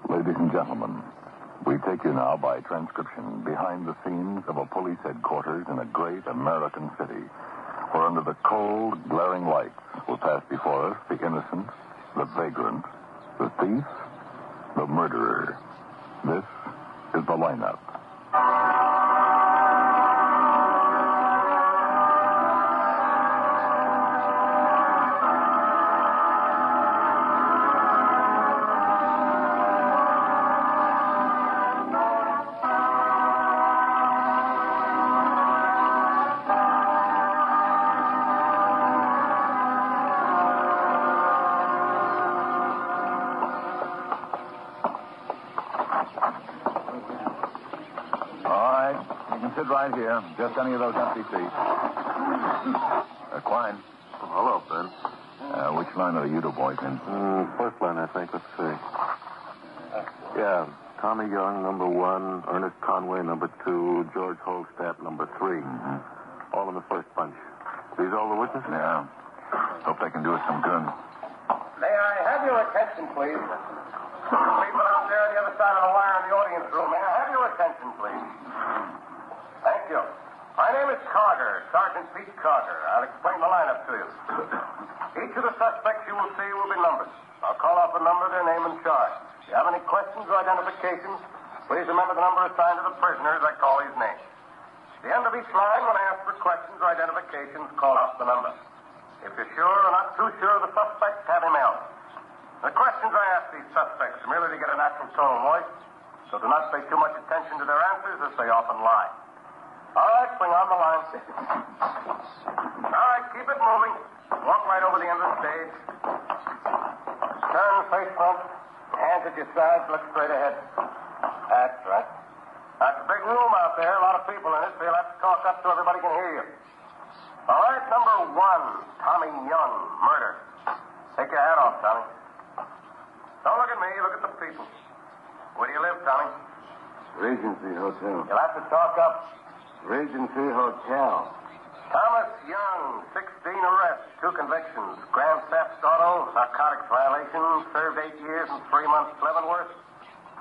Ladies and gentlemen, we take you now by transcription behind the scenes of a police headquarters in a great American city, where under the cold, glaring lights will pass before us the innocent, the vagrant, the thief, the murderer. This is the lineup. Right here. Just any of those empty seats. Quine. Oh, hello, Ben. Which line are the Yudo boys in? First line, I think. Let's see. Yeah, Tommy Young, number 1. Ernest Conway, number 2. George Holstapp, number 3. Mm-hmm. All in the first bunch. These all the witnesses? Yeah. Hope they can do us some good. May I have your attention, please? People out there on the other side of the wire in the audience room, may I have your attention, please? Thank you. My name is Carter, Sergeant Pete Carter. I'll explain the lineup to you. Each of the suspects you will see will be numbered. I'll call off a number, their name, and charge. If you have any questions or identifications, please remember the number assigned to the prisoner as I call his name. At the end of each line, when I ask for questions or identifications, call off the number. If you're sure or not too sure of the suspect, have him out. The questions I ask these suspects are merely to get a natural tone of voice, so do not pay too much attention to their answers, as they often lie. All right, swing on the line. All right, keep it moving. Walk right over the end of the stage. Turn face front. Hands at your sides. Look straight ahead. That's right. That's a big room out there. A lot of people in it, so you'll have to talk up so everybody can hear you. All right, number 1, Tommy Young, murder. Take your hat off, Tommy. Don't look at me. Look at the people. Where do you live, Tommy? Regency Hotel. You'll have to talk up. Regency Hotel. Thomas Young, 16 arrests, 2 convictions. Grand theft auto, narcotics violation, served 8 years and 3 months Leavenworth.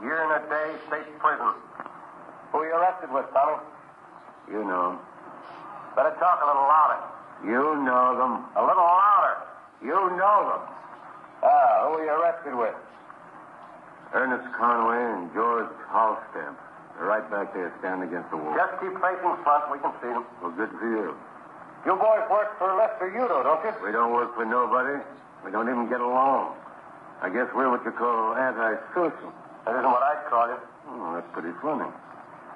Year and a day, state prison. Who are you arrested with, Tommy? You know. Better talk a little louder. You know them. A little louder. You know them. Who are you arrested with? Ernest Conway and George Holstapp. They're right back there, standing against the wall. Just keep facing front. We can see them. Well, good for you. You boys work for Lester Yudo, don't you? We don't work for nobody. We don't even get along. I guess we're what you call anti-social. That isn't what I'd call you. Oh, that's pretty funny.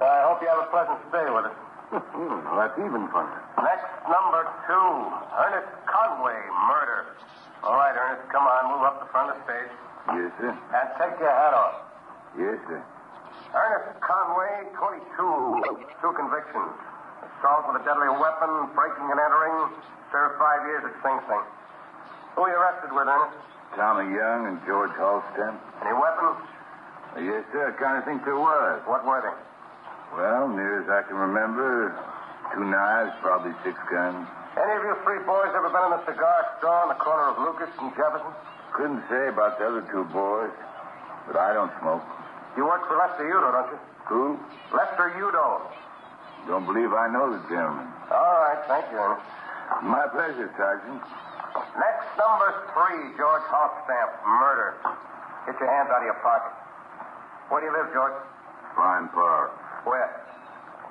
I hope you have a pleasant stay with us. Well, that's even funny. Next, number 2, Ernest Conway, murder. All right, Ernest, come on. Move up the front of the stage. Yes, sir. And take your hat off. Yes, sir. Ernest Conway, 22, 2 convictions. Assault with a deadly weapon, breaking and entering, served 5 years at Sing Sing. Who are you arrested with, Ernest? Tommy Young and George Holstapp. Any weapons? Yes, sir. I kind of think there was. What were they? Well, near as I can remember, 2 knives, probably 6 guns. Any of you 3 boys ever been in the cigar store on the corner of Lucas and Jefferson? Couldn't say about the other 2 boys, but I don't smoke. You work for Lester Yudo, don't you? Who? Lester Yudo. Don't believe I know the gentleman. All right, thank you, Ernest. My pleasure, Sergeant. Next, number 3, George Holstapp, murder. Get your hands out of your pocket. Where do you live, George? Fine Park. Where?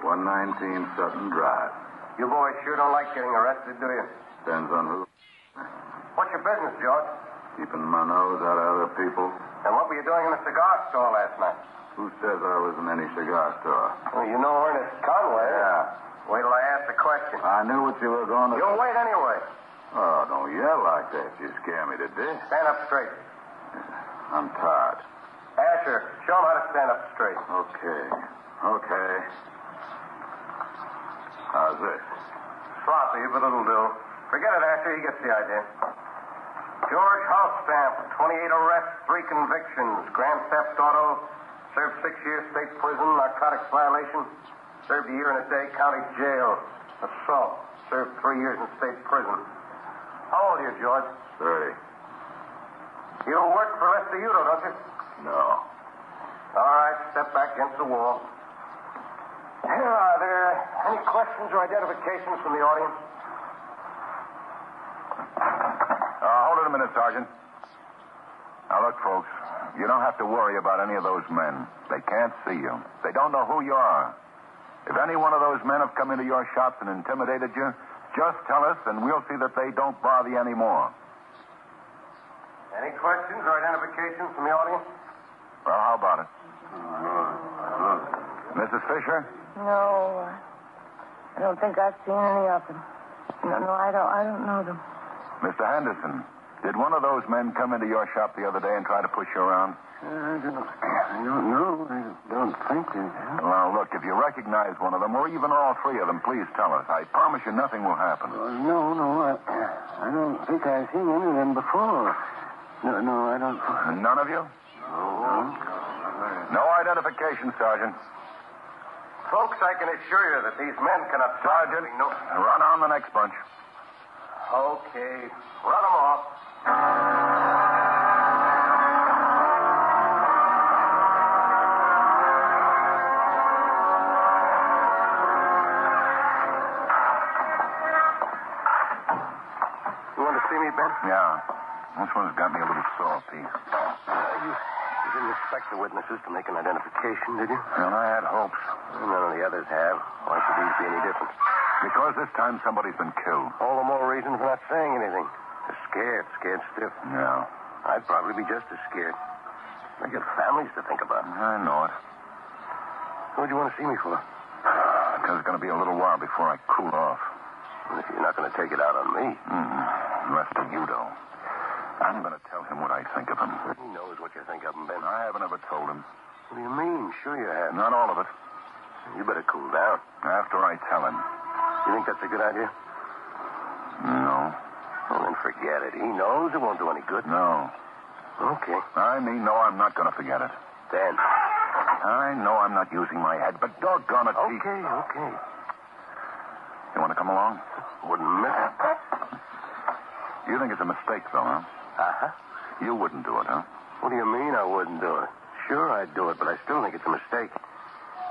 119 Sutton Drive. You boys sure don't like getting arrested, do you? Depends on who. What's your business, George? Keeping my nose out of other people. And what were you doing in the cigar store last night? Who says I was in any cigar store? Well, you know Ernest Conway. Yeah. Wait till I ask the question. I knew what you were going to... You'll wait anyway. Oh, don't yell like that. You scare me to death. Stand up straight. I'm tired. Asher, show him how to stand up straight. Okay. How's this? Sloppy, but it'll do. Forget it, Asher. He gets the idea. George Holstapp, 28 arrests, 3 convictions. Grand theft auto, served 6 years state prison, narcotics violation, served a year and a day county jail. Assault, served 3 years in state prison. How old are you, George? 30. You work for Lester Yudo, don't you? No. All right, step back against the wall. Here, are there any questions or identifications from the audience? Hold it a minute, Sergeant. Now, look, folks, you don't have to worry about any of those men. They can't see you. They don't know who you are. If any one of those men have come into your shops and intimidated you, just tell us, and we'll see that they don't bother you anymore. Any questions or identifications from the audience? Well, how about it? Mrs. Fisher? No, I don't think I've seen any of them. No, I don't know them. Mr. Henderson, did one of those men come into your shop the other day and try to push you around? I don't know. I don't think they have. Well, look, if you recognize one of them, or even all three of them, please tell us. I promise you nothing will happen. No. I don't think I've seen any of them before. No, I don't. None of you? No. No identification, Sergeant. Folks, I can assure you that these men cannot... Sergeant, run on the next bunch. Okay. Run them off. You want to see me, Ben? Yeah. This one's got me a little salty. You didn't expect the witnesses to make an identification, did you? Well, I had hopes. None of the others have. Why should these be any different? Because this time somebody's been killed. All the more reason for not saying anything. They're scared stiff. Yeah. I'd probably be just as scared. They got families to think about. I know it. What'd you want to see me for? Because it's going to be a little while before I cool off. Well, if you're not going to take it out on me. Lester Yudo. I'm going to tell him what I think of him. He knows what you think of him, Ben. I haven't ever told him. What do you mean? Sure you have. Not all of it. You better cool down. After I tell him. You think that's a good idea? No. Well, then forget it. He knows it won't do any good. No. Okay. I mean, no, I'm not going to forget it. Ben. I know I'm not using my head, but doggone it, Okay. You want to come along? Wouldn't miss it. You think it's a mistake, though, huh? Uh-huh. You wouldn't do it, huh? What do you mean I wouldn't do it? Sure, I'd do it, but I still think it's a mistake.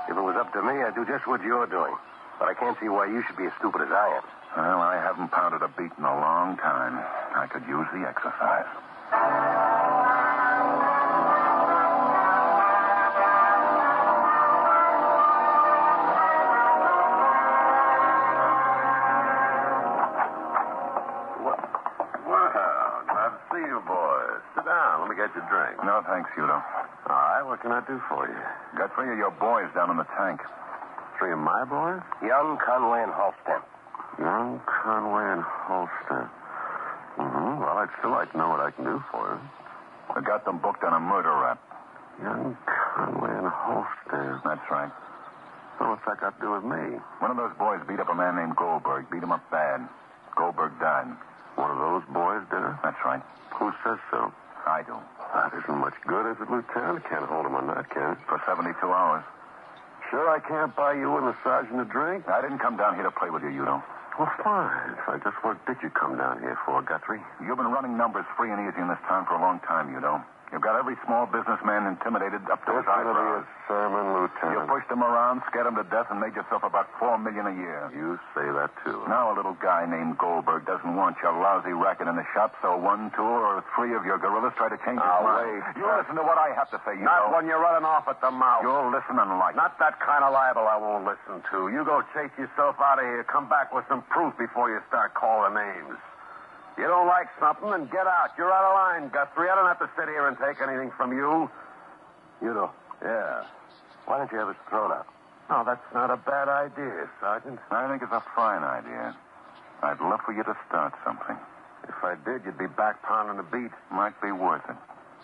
If it was up to me, I'd do just what you're doing. But I can't see why you should be as stupid as I am. Well, I haven't pounded a beat in a long time. I could use the exercise. Well, glad to see you boys. Sit down. Let me get you a drink. No, thanks, Yudo. All right, what can I do for you? Got three of your boys down in the tank. Three of my boys? Young, Conway, and Halston. Young, Conway, and Holston. Well, I'd still like to know what I can do for you. I got them booked on a murder rap. Young, Conway, and Holston. That's right. So what's that got to do with me? One of those boys beat up a man named Goldberg. Beat him up bad. Goldberg died. One of those boys did it? That's right. Who says so? I do. That isn't much good, is it, Lieutenant? Can't hold him on that, can it? For 72 hours. Sure I can't buy you and the sergeant a drink? I didn't come down here to play with you, Yudo. Well, fine. What did you come down here for, Guthrie? You've been running numbers free and easy in this town for a long time, Yudo. You've got every small businessman intimidated up to his It's going to be eyebrows. a sermon, Lieutenant. You pushed them around, scared them to death, and made yourself about $4 million a year. You say that, too. Now a little guy named Goldberg doesn't want your lousy racket in the shop, so 1, 2, or 3 of your guerrillas try to change his Now, mind. wait. You listen to what I have to say, Yudo. Not when you're running off at the mouth. You'll listen and like. Not that kind of libel I won't listen to. You go chase yourself out of here. Come back with some proof before you start calling names. You don't like something, then get out. You're out of line, Guthrie. I don't have to sit here and take anything from you. Yudo. Yeah. Why don't you have us thrown out? No, that's not a bad idea, Sergeant. I think it's a fine idea. I'd love for you to start something. If I did, you'd be back pounding the beat. Might be worth it.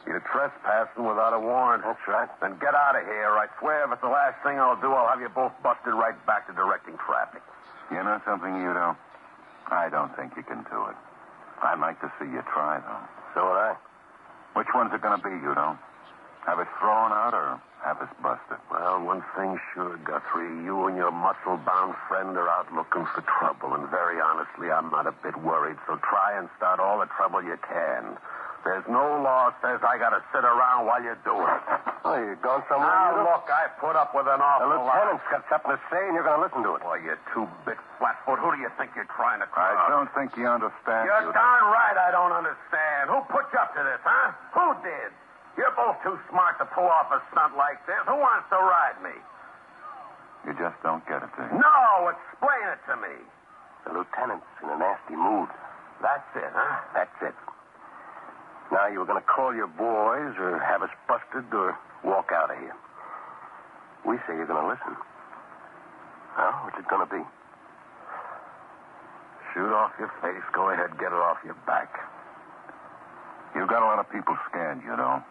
You're trespassing without a warrant. That's right. Then get out of here. I swear if it's the last thing I'll do, I'll have you both busted right back to directing traffic. You know something, Yudo? I don't think you can do it. I'd like to see you try, though. So would I. Which one's it going to be, Yudo? Have us thrown out or have us busted? Well, one thing's sure, Guthrie. You and your muscle-bound friend are out looking for trouble, and very honestly, I'm not a bit worried, so try and start all the trouble you can. There's no law says I got to sit around while you do it. Oh, you going somewhere? Now, look, I put up with an awful The lot. lieutenant's got something to say, and you're going to listen to it. Boy, you two-bit flatfoot. Who do you think you're trying to cross? I don't think you understand. You're darn right I don't understand. Who put you up to this, huh? Who did? You're both too smart to pull off a stunt like this. Who wants to ride me? You just don't get it, do you? No, explain it to me. The lieutenant's in a nasty mood. That's it, huh? That's it. Now, you were going to call your boys or have us busted or walk out of here. We say you're going to listen. Well, what's it going to be? Shoot off your face. Go ahead, get it off your back. You've got a lot of people scared, you know.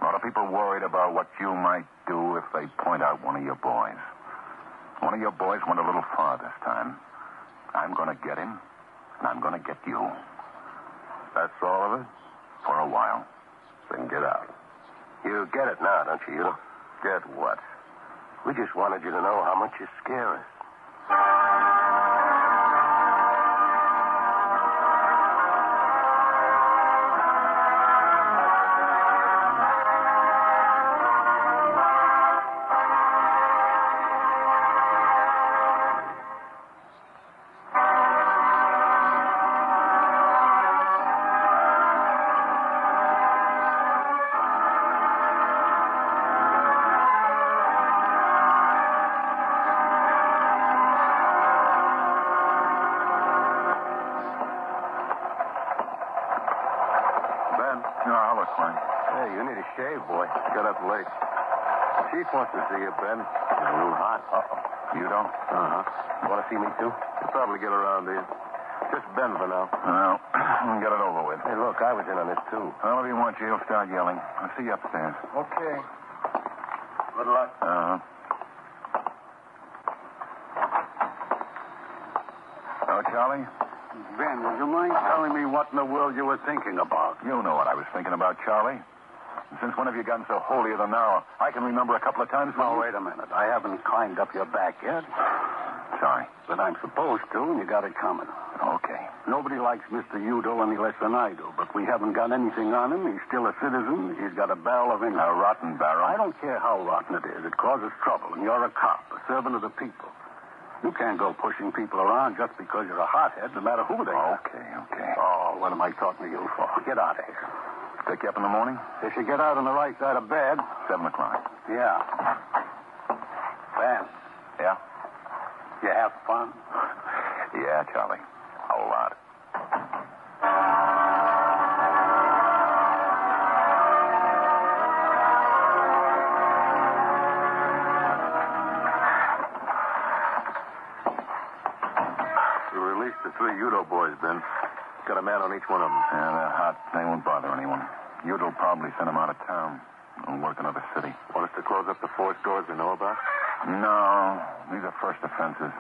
A lot of people worried about what you might do if they point out one of your boys. One of your boys went a little far this time. I'm going to get him, and I'm going to get you. That's all of it? For a while. Then get out. You get it now, don't you, Yudo? Get what? We just wanted you to know how much you scare us. Hey, you need a shave, boy. Got up late. Chief wants to see you, Ben. You're a little hot. Uh-oh. You don't? Uh-huh. Want to see me, too? You'll probably get around to you. Just Ben for now. Well, get it over with. Hey, look, I was in on this, too. Well, if you want you, you'll start yelling. I'll see you upstairs. Okay. Good luck. Uh-huh. Oh, Charlie? Ben, would you mind telling me what in the world you were thinking about? You know what I was thinking about, Charlie. Since when have you gotten so holier than thou? I can remember a couple of times when... Now, wait a minute. I haven't climbed up your back yet. Sorry. But I'm supposed to, and you got it coming. Okay. Nobody likes Mr. Yudo any less than I do, but we haven't got anything on him. He's still a citizen. He's got a barrel of income. A rotten barrel? I don't care how rotten it is. It causes trouble, and you're a cop, a servant of the people. You can't go pushing people around just because you're a hothead, no matter who they are. Okay. Oh, what am I talking to you for? Get out of here. Pick you up in the morning? If you get out on the right side of bed. 7 o'clock. Yeah. Ben. Yeah? You have fun? Yeah, Charlie. A lot. You released the 3 Yudo boys, Ben. Got a man on each one of them. Yeah, they're hot. They won't bother anyone. Yudo'll probably send them out of town and work another city. Want us to close up the 4 stores we know about? No, these are first offenses.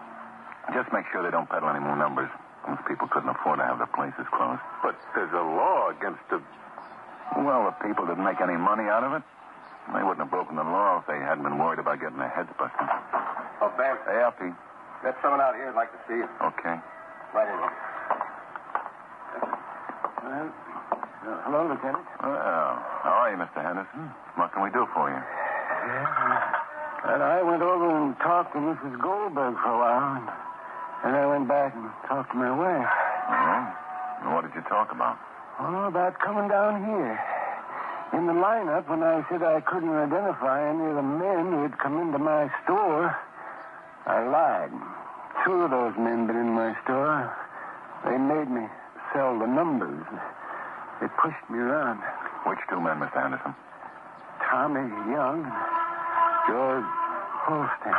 Just make sure they don't peddle any more numbers. Those people couldn't afford to have their places closed. But there's a law against the... Well, the people didn't make any money out of it. They wouldn't have broken the law if they hadn't been worried about getting their heads busted. Oh, Ben. Hey, Alfie. Got someone out here who'd like to see you. Okay. Right in here. Hello, Lieutenant. Well, how are you, Mr. Henderson? What can we do for you? Well, I went over and talked to Mrs. Goldberg for a while, and I went back and talked to my wife. Oh? What did you talk about? Oh, about coming down here. In the lineup, when I said I couldn't identify any of the men who had come into my store, I lied. 2 of those men been in my store. They made me sell the numbers. They pushed me around. Which 2 men, Mr. Henderson? Tommy Young and George Holstein.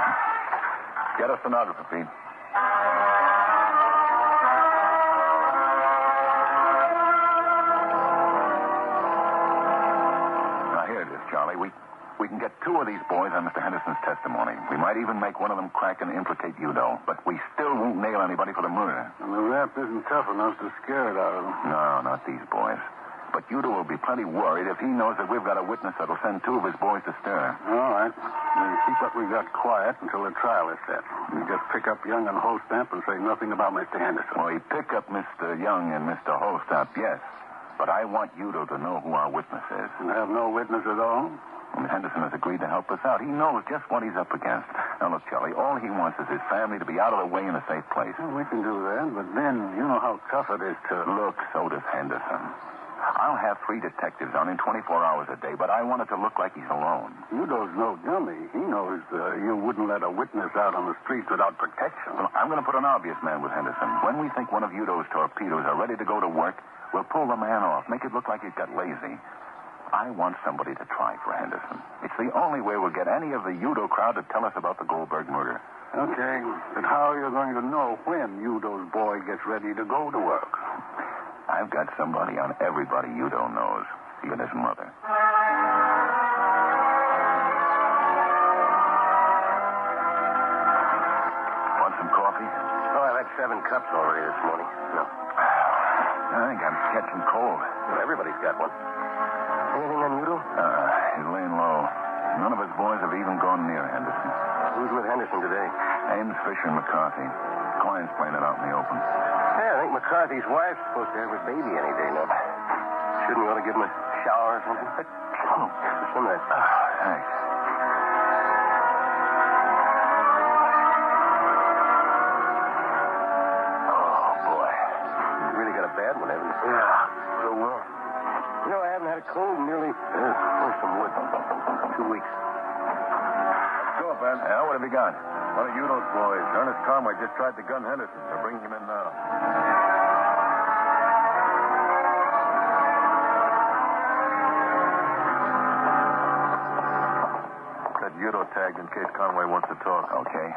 Get a stenographer, Pete. Now, here it is, Charlie. We can get 2 of these boys on Mr. Henderson's testimony. We might even make one of them crack and implicate Yudo. But we still won't nail anybody for the murder. And the rap isn't tough enough to scare it out of them. No, not these boys. But Yudo will be plenty worried if he knows that we've got a witness that'll send 2 of his boys to stir. All right. We'll keep what we got quiet until the trial is set. We just pick up Young and Holstamp and say nothing about Mr. Henderson. Well, we pick up Mr. Young and Mr. Holstamp, yes. But I want Yudo to know who our witness is. You have no witness at all? And Henderson has agreed to help us out. He knows just what he's up against. Now, look, Charlie, all he wants is his family to be out of the way in a safe place. Well, we can do that, but then you know how tough it is to... Look, so does Henderson. I'll have 3 detectives on him 24 hours a day, but I want it to look like he's alone. Yudo's no dummy. He knows you wouldn't let a witness out on the streets without protection. Well, I'm going to put an obvious man with Henderson. When we think one of Yudo's torpedoes are ready to go to work, we'll pull the man off, make it look like he's got lazy. I want somebody to try for Henderson. It's the only way we'll get any of the Yudo crowd to tell us about the Goldberg murder. Okay, but how are you going to know when Yudo's boy gets ready to go to work? I've got somebody on everybody Yudo knows, even his mother. Want some coffee? Oh, I've had 7 cups already this morning. No. I think I'm catching cold. Well, everybody's got one. Anything on Yudo? He's laying low. None of his boys have even gone near Henderson. Who's with Henderson today? Ames, Fisher, and McCarthy. Client's playing it out in the open. Yeah, I think McCarthy's wife's supposed to have her baby any day now. Shouldn't we ought to give him a shower or something? Some of that. Thanks. Oh, boy. You really got a bad one, haven't you? Yeah, so well. You know, I haven't had a cold in nearly... where's some wood? 2 weeks. Go, Ben. Yeah, what have you got? One of Yudo's boys, Ernest Conway, just tried to gun Henderson. They're bringing him in now. That Yudo tagged in case Conway wants to talk. Okay.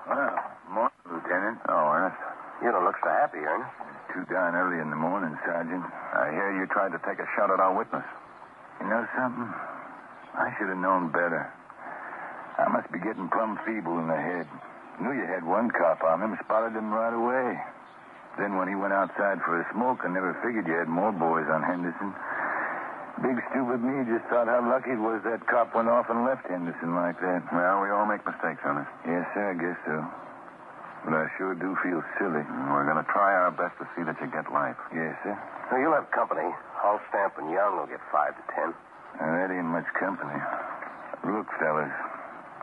Well, morning, Lieutenant. Oh, Ernest. Yudo looks so happy, Ernest. Too darn early in the morning, Sergeant. I hear you tried to take a shot at our witness. You know something? I should have known better. I must be getting plumb feeble in the head. Knew you had one cop on him, spotted him right away. Then when he went outside for a smoke, I never figured you had more boys on Henderson. Big stupid me just thought how lucky it was that cop went off and left Henderson like that. Well, we all make mistakes, Ernest. Yes, sir, I guess so. But I sure do feel silly. We're going to try our best to see that you get life. Yes, sir. Well, you'll have company. Hallstamp and Young will get 5 to 10. Now, that ain't much company. Look, fellas,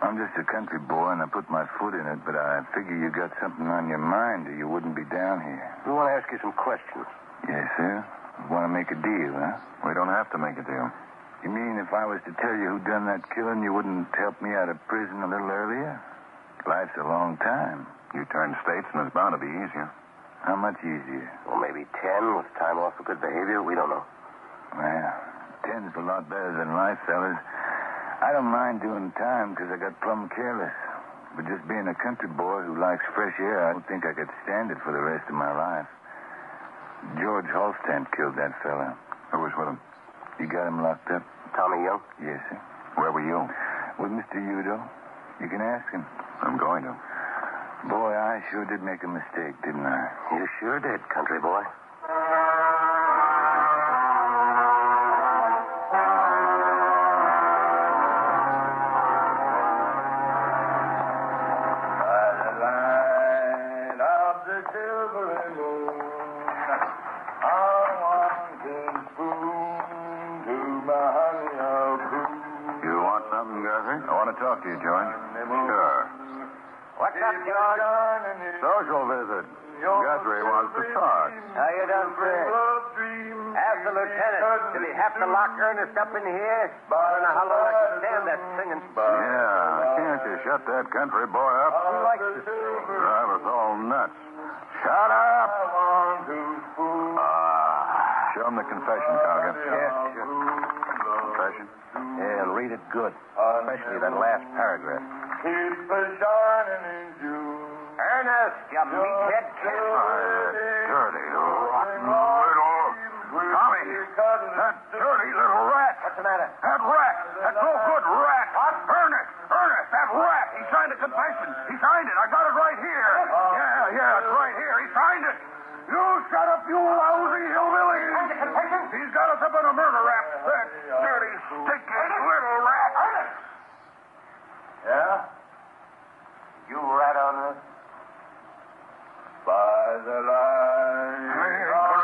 I'm just a country boy, and I put my foot in it, but I figure you got something on your mind or you wouldn't be down here. We want to ask you some questions. Yes, sir? You want to make a deal, huh? We don't have to make a deal. You mean if I was to tell you who done that killing, you wouldn't help me out of prison a little earlier? Life's a long time. You turn states, and it's bound to be easier. How much easier? Well, maybe 10 with time off for good behavior. We don't know. Well, 10's a lot better than life, fellas. I don't mind doing time because I got plumb careless. But just being a country boy who likes fresh air, I don't think I could stand it for the rest of my life. George Hallstamp killed that fella. Who was with him? You got him locked up? Tommy Young? Yes, sir. Where were you? With Mr. Yudo. You can ask him. I'm going to. Boy, I sure did make a mistake, didn't I? You sure did, country boy. Talk to you, George. Sure. What's up, George? Social visit. Guthrie wants to talk. How you done, Fred? Ask the lieutenant. Did he have to lock Ernest up in here? I don't know how long I can stand that singing. Yeah, can't you shut that country boy up? He likes to sing. Drive us all nuts. Shut up! Show him the confession, Carger. Yes, sure. Confession? Yeah, and read it good. Especially that last paragraph. Ernest, you meathead kid. Dirty, rotten little... Tommy, that dirty little rat. What's the matter? That rat. That no good rat. What? Ernest, that rat. He signed a confession. He signed it. I got it right here. Yeah, it's right here. He signed it. You shut up, you lousy hillbilly. Signed the confession? He's got us up in a murder rap. That dirty, sticky little rat. Ernest! Yeah? You rat on us? By the light.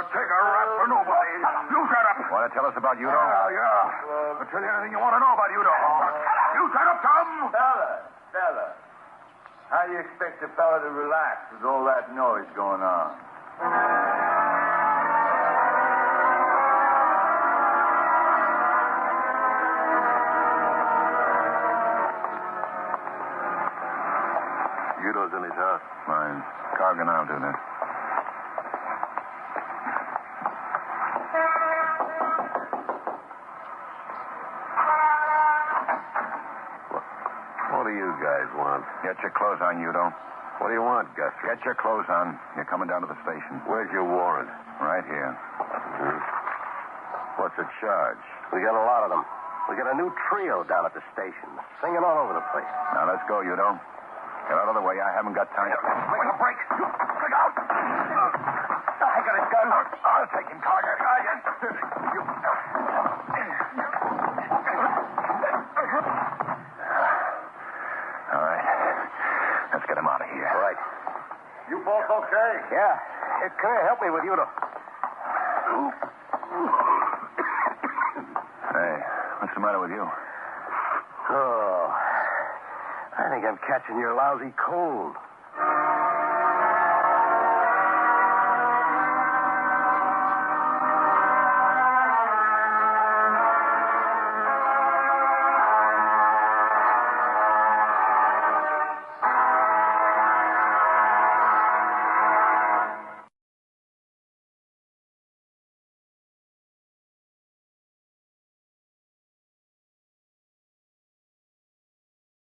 Now, I'll tell you anything you want to know about Yudo. You shut up, Tom! Fella. How do you expect a fella to relax with all that noise going on? Yudo's in his house. Fine. Cargan, I'll do that. What do you guys want? Get your clothes on, Yudo. What do you want, Guthrie? Get your clothes on. You're coming down to the station. Where's your warrant? Right here. What's the charge? We got a lot of them. We got a new trio down at the station, singing all over the place. Now, let's go, Yudo. Get out of the way. I haven't got time. Make a break. Look out. I got his gun. I'll take him, Carter. All right. Let's get him out of here. Right. You both okay? Yeah. Hey, come here, help me with Yudo. Hey, what's the matter with you? Oh, I think I'm catching your lousy cold.